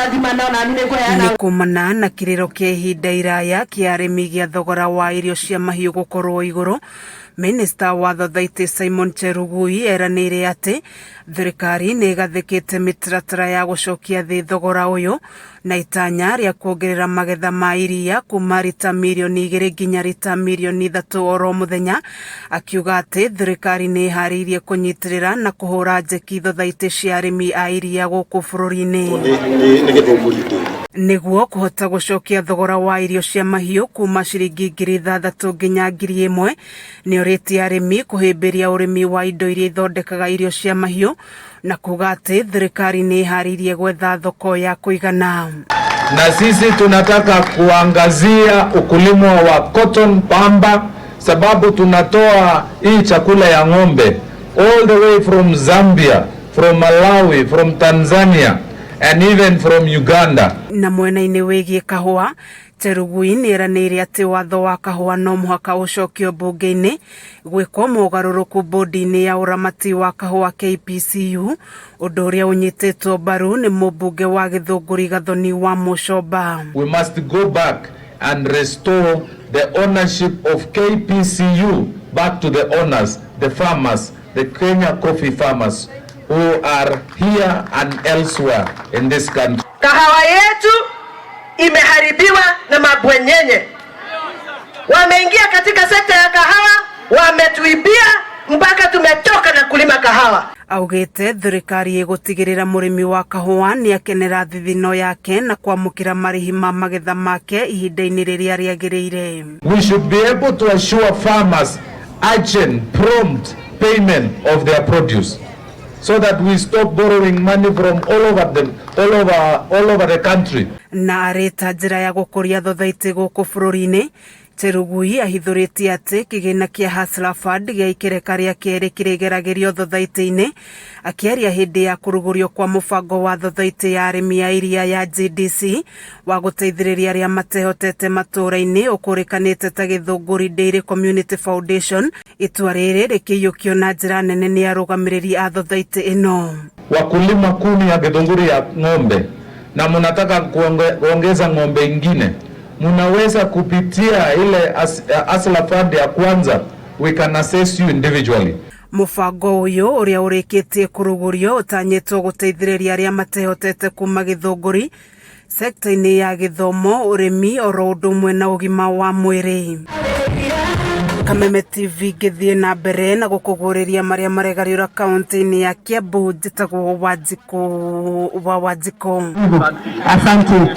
Nĩ kumana na kiriro kia ihinda iraya kia arimi gia thogora wa irio cia mahiu gukorwo iguru, Minista wa Thothaitĩ Simon Cherugui eranĩire atĩ thirikari nĩ igathĩkĩte mĩtaratara ya gũcokia thĩ thogora ũyũ na itanya rĩa kuongerera magetha ma iria kuma rita mirioni 2 nginya rita mirioni 3 oro muthenya, akiuga atĩ thirikari nĩ iharĩirie kũnyitĩrĩra na kũhũra njeki thothaitĩ cia arĩmi a iria gũkũ bũrũri-inĩ nĩguo kũhota gũcokia thogora wa irio cia mahiũ kuma ciringi 6,000 nginya 1,000. Nĩ orĩtie arĩmi kũhĩmbĩria ũrĩmi wa indo iria ithondekaga irio cia mahiũ na kuga atĩ thirikari nĩ iharĩirie gwetha thoko ya kũigana. Na sisi tunataka kuangazia ukulima wa cotton, pamba, sababu tunatoa hii chakula ya ng'ombe all the way from Zambia, from Malawi, from Tanzania and even from Uganda. Na mwena-inĩ wĩgiĩ kahũa, Cherugui nĩ eranĩire atĩ watho wa kahũa no mũhaka ũcokio mbunge-inĩ gwĩkwo mogarũrũku bodi-inĩ ya ũramati wa kahũa KPCU, ũndũ ũrĩa ũnyitĩtwo mbaru nĩ mũmbunge wa Gĩthũngũri Gathoni wa Mũcomba. We must go back and restore the ownership of KPCU back to the owners, the farmers, the Kenya coffee farmers who are here and elsewhere in this country. Kahawa yetu imeharibiwa na mabwenyenye. Wameingia katika sekta ya kahawa, wametuibia mpaka tumetoka na kulima kahawa. Augĩte thirikari ĩgũtigĩrĩra mũrĩmi wa kahũa nĩ akenera thithino yake na kwamũkĩra marĩhi ma magetha make ihinda-inĩ rĩrĩa rĩagĩrĩire. We should be able to assure farmers urgent, prompt payment of their produce, so that we stop borrowing money from all over the country. Na arĩta njĩra ya gũkũria thothaitĩ gũkũ bũrũri-inĩ, Cherugui ahithũrĩtie atĩ kĩgĩna kĩa Hustler Fund gĩa ikereka rĩa kerĩ kĩrĩgeragĩrio thothaitĩ-inĩ, akĩaria hĩndĩ ya kũrugũrio kwa mũbango wa thothaitĩ ya arĩmi a iria ya GDC wa gũteithĩrĩria arĩa matehotete matũũra-inĩ ũkũrĩkanĩte ta Gĩthũngũri Dairy Community Foundation. Itua rĩrĩ rĩkĩiyũkio na njĩra nene nĩ arũgamĩrĩri a thothaitĩ ĩno. Wakulima 10 ya Gĩthũngũri ya ng'ombe na mnataka kuongeza ng'ombe ingine, munaweza kupitia ile Hustler Fund ya kwanza, we can assess you individually. Mũbango ũyũ ũrĩa ũrĩkĩtie kũrugũrio ũtanyĩtwo gũteithĩrĩria arĩa matehotete kuma Gĩthũngũri sekta-inĩ ya gĩthomo, ũrĩmi, oro ũndũ ũmwe na ũgima wa mwĩrĩ. Kameme TV gĩthiĩ na mbere na gũkũgũrĩria marĩa maregariũra kaunti-inĩ ya Kiambu. Njĩtagwo Wanjikũ wa Wanjikũ. Asante.